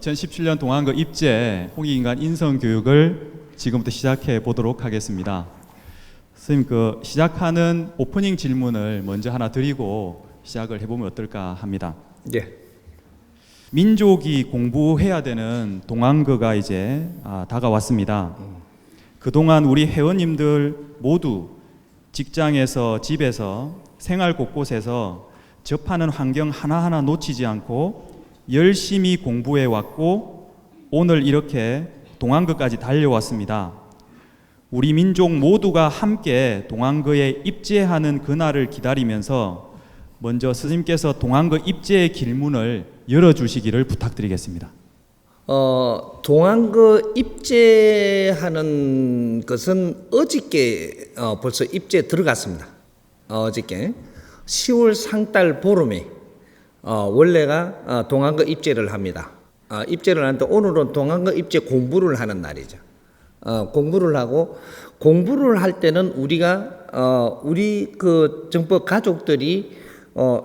2017년 동안그 입제 홍익인간 인성 교육을 지금부터 시작해 보도록 하겠습니다. 선생님, 시작하는 오프닝 질문을 먼저 하나 드리고 시작을 해보면 어떨까 합니다. 예. 민족이 공부해야 되는 동안거가 이제 다가왔습니다. 그동안 우리 회원님들 모두 직장에서, 집에서, 생활 곳곳에서 접하는 환경 하나하나 놓치지 않고 열심히 공부해 왔고 오늘 이렇게 동안거까지 달려왔습니다. 우리 민족 모두가 함께 동안거에 입제하는 그날을 기다리면서 먼저 스님께서 동안거 입제의 길문을 열어주시기를 부탁드리겠습니다. 동안거 입제하는 것은 어저께 벌써 입제 들어갔습니다. 어저께 10월 상달 보름에 원래가 동안거 입제를 합니다. 입제를 하는데 오늘은 동안거 입제 공부를 하는 날이죠. 공부를 하고 공부를 할 때는 우리가 우리 그 정법 가족들이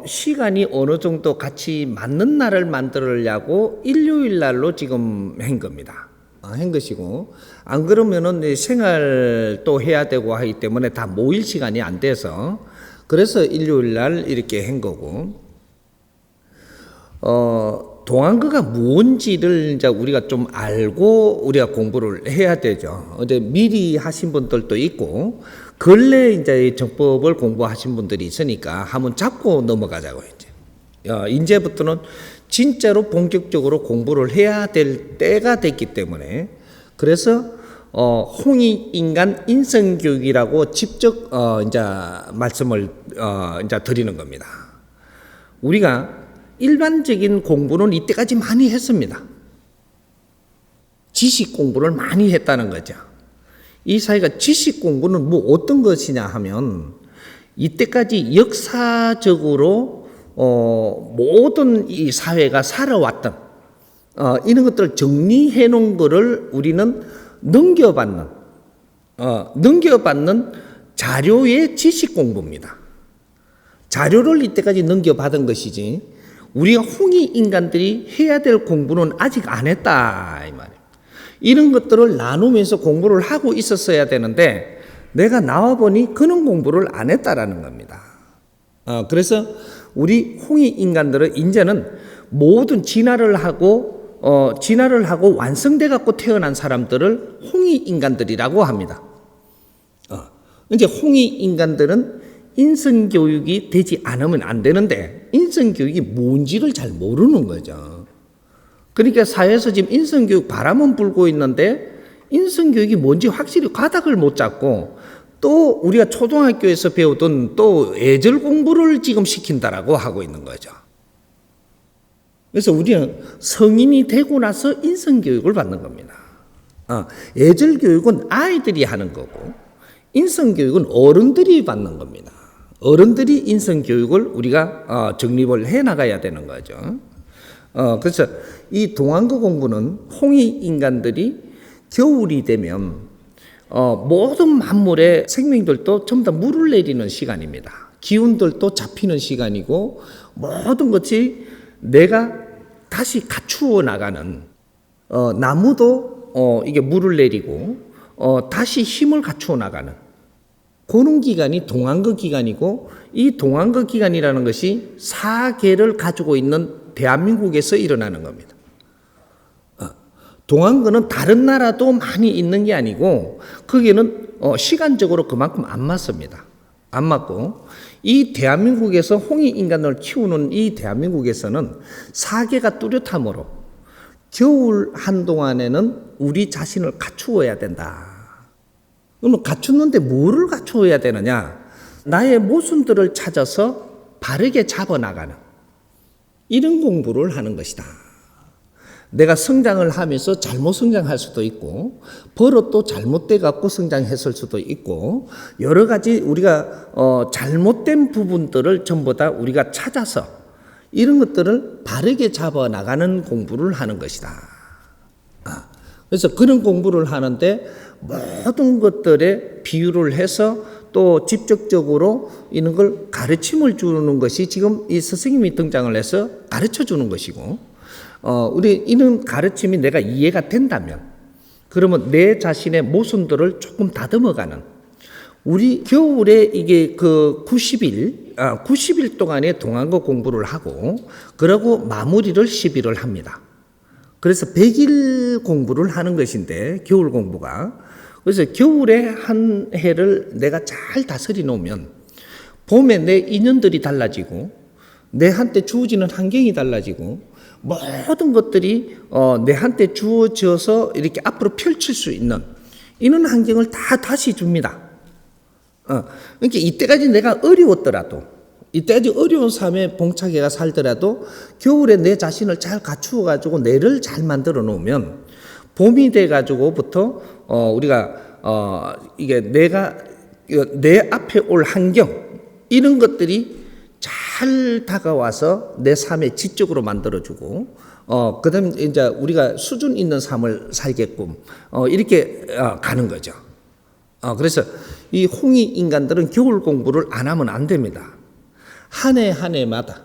시간이 어느 정도 같이 맞는 날을 만들려고 일요일 날로 지금 한 겁니다. 한 것이고, 안 그러면은 생활도 해야 되고 하기 때문에 다 모일 시간이 안 돼서 그래서 일요일 날 이렇게 한 거고, 동안거가 뭔지를 이제 우리가 좀 알고 우리가 공부를 해야 되죠. 근데 미리 하신 분들도 있고, 근래 이제 정법을 공부하신 분들이 있으니까 한번 잡고 넘어가자고요. 이제부터는 진짜로 본격적으로 공부를 해야 될 때가 됐기 때문에, 그래서 홍익인간 인성교육이라고 직접 이제 말씀을 이제 드리는 겁니다. 우리가 일반적인 공부는 이때까지 많이 했습니다. 지식 공부를 많이 했다는 거죠. 이 사회가 지식 공부는 뭐 어떤 것이냐 하면 이때까지 역사적으로 모든 이 사회가 살아왔던 이런 것들을 정리해 놓은 거를 우리는 넘겨받는 자료의 지식 공부입니다. 자료를 이때까지 넘겨받은 것이지 우리가 홍익인간들이 해야 될 공부는 아직 안 했다 이 말이에요. 이런 것들을 나누면서 공부를 하고 있었어야 되는데 내가 나와 보니 그런 공부를 안 했다라는 겁니다. 그래서 우리 홍익인간들은 이제는 모든 진화를 하고 완성돼 갖고 태어난 사람들을 홍익인간들이라고 합니다. 이제 홍익인간들은 인성교육이 되지 않으면 안 되는데 인성교육이 뭔지를 잘 모르는 거죠. 그러니까 사회에서 지금 인성교육 바람은 불고 있는데 인성교육이 뭔지 확실히 가닥을 못 잡고 또 우리가 초등학교에서 배우던 또 예절 공부를 지금 시킨다라고 하고 있는 거죠. 그래서 우리는 성인이 되고 나서 인성교육을 받는 겁니다. 예절 교육은 아이들이 하는 거고 인성교육은 어른들이 받는 겁니다. 어른들이 인성교육을 우리가 정립을 해 나가야 되는 거죠. 그래서 이 동안거 공부는 홍익인간들이 겨울이 되면 모든 만물의 생명들도 전부 다 물을 내리는 시간입니다. 기운들도 잡히는 시간이고 모든 것이 내가 다시 갖추어 나가는 나무도 이게 물을 내리고 다시 힘을 갖추어 나가는 그런 기간이 동안거 기간이고 이 동안거 기간이라는 것이 4계를 가지고 있는 대한민국에서 일어나는 겁니다. 동안거는 다른 나라도 많이 있는 게 아니고 거기는 시간적으로 그만큼 안 맞습니다. 안 맞고 이 대한민국에서 홍익인간을 키우는 이 대한민국에서는 4계가 뚜렷함으로 겨울 한동안에는 우리 자신을 갖추어야 된다. 그러면 갖추는데 뭐를 갖추어야 되느냐? 나의 모순들을 찾아서 바르게 잡아나가는 이런 공부를 하는 것이다. 내가 성장을 하면서 잘못 성장할 수도 있고 버릇도 잘못돼 갖고 성장했을 수도 있고 여러 가지 우리가 잘못된 부분들을 전부 다 우리가 찾아서 이런 것들을 바르게 잡아나가는 공부를 하는 것이다. 그래서 그런 공부를 하는데 모든 것들에 비유를 해서 또 직접적으로 이런 걸 가르침을 주는 것이 지금 이 스승님이 등장을 해서 가르쳐 주는 것이고 우리 이런 가르침이 내가 이해가 된다면, 그러면 내 자신의 모순들을 조금 다듬어가는, 우리 겨울에 이게 그 90일 동안의 동안거 공부를 하고, 그러고 마무리를 10일을 합니다. 그래서 100일 공부를 하는 것인데, 겨울 공부가. 그래서 겨울에 한 해를 내가 잘 다스리 놓으면, 봄에 내 인연들이 달라지고, 내한테 주어지는 환경이 달라지고, 모든 것들이 내한테 주어져서 이렇게 앞으로 펼칠 수 있는 이런 환경을 다 다시 줍니다. 그러니까 이때까지 내가 어려웠더라도, 이때까지 어려운 삶에 봉착해가 살더라도 겨울에 내 자신을 잘 갖추어 가지고 내를 잘 만들어 놓으면 봄이 돼 가지고부터 우리가 이게 내가 내 앞에 올 환경 이런 것들이 잘 다가와서 내 삶의 지적으로 만들어주고, 그다음 이제 우리가 수준 있는 삶을 살게끔 이렇게 가는 거죠. 그래서 이 홍이 인간들은 겨울 공부를 안 하면 안 됩니다. 한 해 한 해마다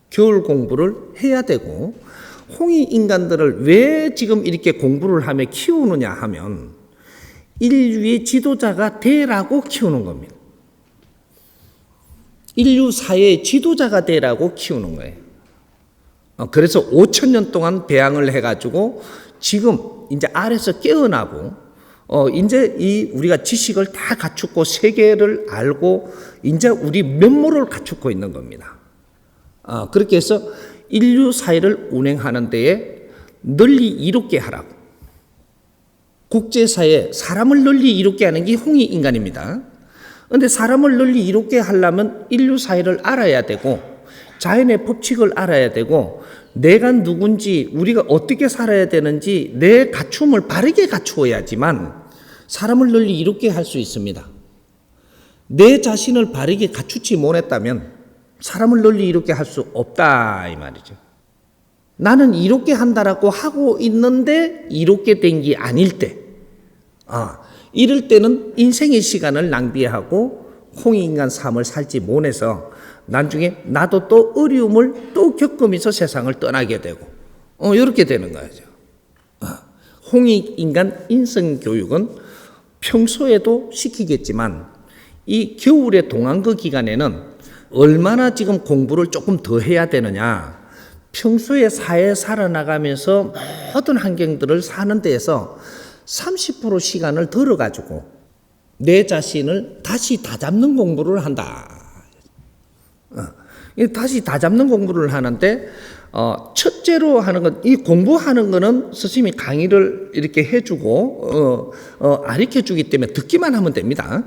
겨울 공부를 해야 되고, 홍이 인간들을 왜 지금 이렇게 공부를 하며 키우느냐 하면 인류의 지도자가 되라고 키우는 겁니다. 인류 사회의 지도자가 되라고 키우는 거예요. 그래서 5,000년 동안 배양을 해가지고 지금 이제 아래서 깨어나고, 이제 이 우리가 지식을 다 갖추고 세계를 알고 이제 우리 면모를 갖추고 있는 겁니다. 그렇게 해서 인류 사회를 운행하는 데에 널리 이롭게 하라고. 국제사회에 사람을 널리 이롭게 하는 게 홍이 인간입니다. 그런데 사람을 널리 이롭게 하려면 인류 사회를 알아야 되고, 자연의 법칙을 알아야 되고, 내가 누군지, 우리가 어떻게 살아야 되는지 내 갖춤을 바르게 갖추어야지만 사람을 널리 이롭게 할 수 있습니다. 내 자신을 바르게 갖추지 못했다면 사람을 널리 이롭게 할 수 없다 이 말이죠. 나는 이롭게 한다라고 하고 있는데 이롭게 된 게 아닐 때, 이럴 때는 인생의 시간을 낭비하고 홍익인간 삶을 살지 못해서 나중에 나도 또 어려움을 또 겪으면서 세상을 떠나게 되고 이렇게 되는 거죠. 홍익인간 인성교육은 평소에도 시키겠지만 이 겨울의 동안거 기간에는 얼마나 지금 공부를 조금 더 해야 되느냐. 평소에 사회에 살아나가면서 모든 환경들을 사는 데에서 30% 시간을 들어가지고 내 자신을 다시 다잡는 공부를 한다. 다시 다잡는 공부를 하는데, 첫째로 하는 건, 이 공부하는 거는 스님이 강의를 이렇게 해주고, 가르쳐 주기 때문에 듣기만 하면 됩니다.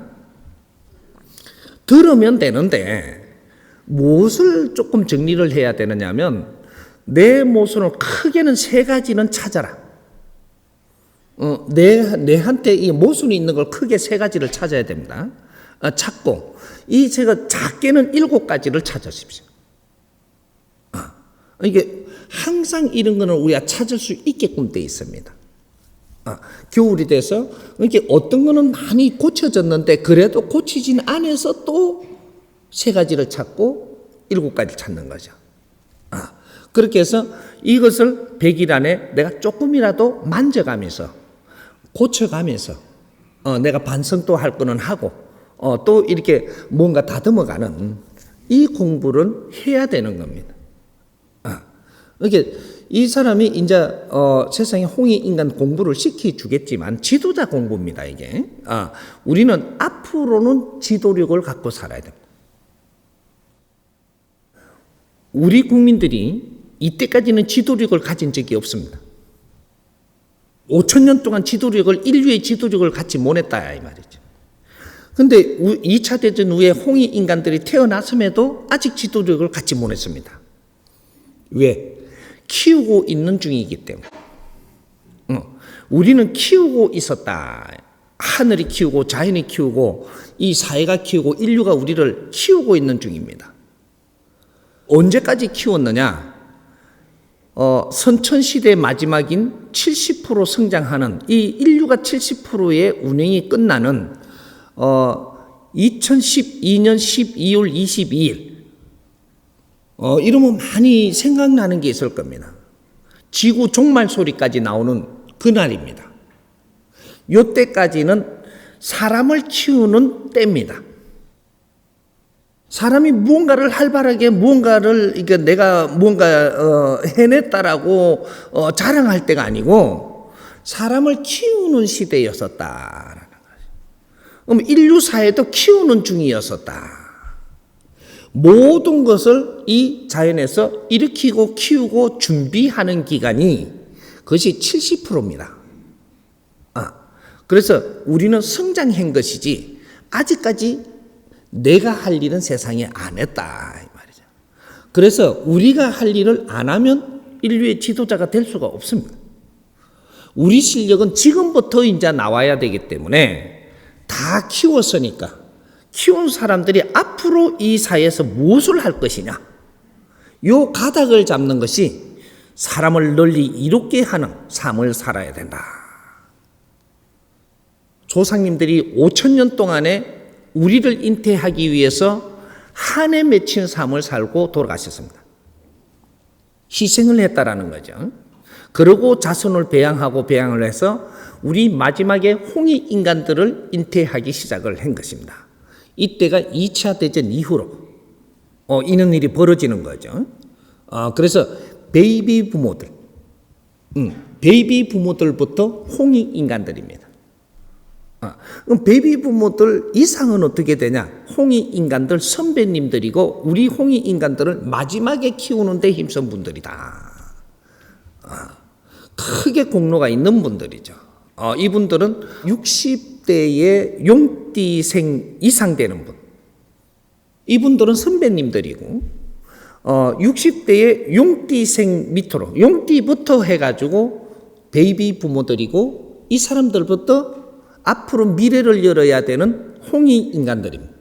들으면 되는데, 무엇을 조금 정리를 해야 되느냐 하면, 내 모순을 크게는 세 가지는 찾아라. 내한테 이 모순이 있는 걸 크게 세 가지를 찾아야 됩니다. 찾고, 제가 작게는 7가지를 찾으십시오. 이게 항상 이런 거는 우리가 찾을 수 있게끔 되어 있습니다. 겨울이 돼서, 이렇게 어떤 거는 많이 고쳐졌는데, 그래도 고치진 않아서 또 3가지를 찾고 7가지를 찾는 거죠. 그렇게 해서 이것을 100일 안에 내가 조금이라도 만져가면서, 고쳐가면서, 내가 반성도 할 거는 하고, 또 이렇게 뭔가 다듬어가는 이 공부를 해야 되는 겁니다. 이게 이 사람이 이제 세상에 홍이 인간 공부를 시켜주겠지만 지도자 공부입니다. 이게 우리는 앞으로는 지도력을 갖고 살아야 됩니다. 우리 국민들이 이때까지는 지도력을 가진 적이 없습니다. 5,000년 동안 지도력을, 인류의 지도력을 갖지 못했다 이 말이죠. 그런데 2차 대전 후에 홍이 인간들이 태어났음에도 아직 지도력을 갖지 못했습니다. 왜? 키우고 있는 중이기 때문에. 우리는 키우고 있었다. 하늘이 키우고 자연이 키우고 이 사회가 키우고 인류가 우리를 키우고 있는 중입니다. 언제까지 키웠느냐? 선천시대 마지막인 70% 성장하는 이 인류가 70%의 운행이 끝나는 2012년 12월 22일 이러면 많이 생각나는 게 있을 겁니다. 지구 종말 소리까지 나오는 그날입니다. 요때까지는 사람을 키우는 때입니다. 사람이 무언가를 활발하게 무언가를 이게 내가 무언가 해냈다라고 자랑할 때가 아니고 사람을 키우는 시대였었다라는 거죠. 그럼 인류 사회도 키우는 중이었었다. 모든 것을 이 자연에서 일으키고 키우고 준비하는 기간이 그것이 70%입니다. 그래서 우리는 성장한 것이지 아직까지 내가 할 일은 세상에 안 했다 이 말이죠. 그래서 우리가 할 일을 안 하면 인류의 지도자가 될 수가 없습니다. 우리 실력은 지금부터 이제 나와야 되기 때문에 다 키웠으니까 키운 사람들이 앞으로 이 사회에서 무엇을 할 것이냐, 요 가닥을 잡는 것이 사람을 널리 이롭게 하는 삶을 살아야 된다. 조상님들이 5,000년 동안에 우리를 잉태하기 위해서 한해 맺힌 삶을 살고 돌아가셨습니다. 희생을 했다라는 거죠. 그러고 자손을 배양을 해서 우리 마지막에 홍익 인간들을 잉태하기 시작을 한 것입니다. 이때가 2차 대전 이후로 이런 일이 벌어지는 거죠. 그래서 베이비 부모들부터 홍익 인간들입니다. 그럼 베이비 부모들 이상은 어떻게 되냐? 홍익 인간들 선배님들이고 우리 홍익 인간들을 마지막에 키우는 데 힘쓴 분들이다. 크게 공로가 있는 분들이죠. 이분들은 60대의 용띠생 이상 되는 분. 이분들은 선배님들이고 60대의 용띠생 밑으로 용띠부터 해가지고 베이비 부모들이고 이 사람들부터 앞으로 미래를 열어야 되는 홍익 인간들입니다.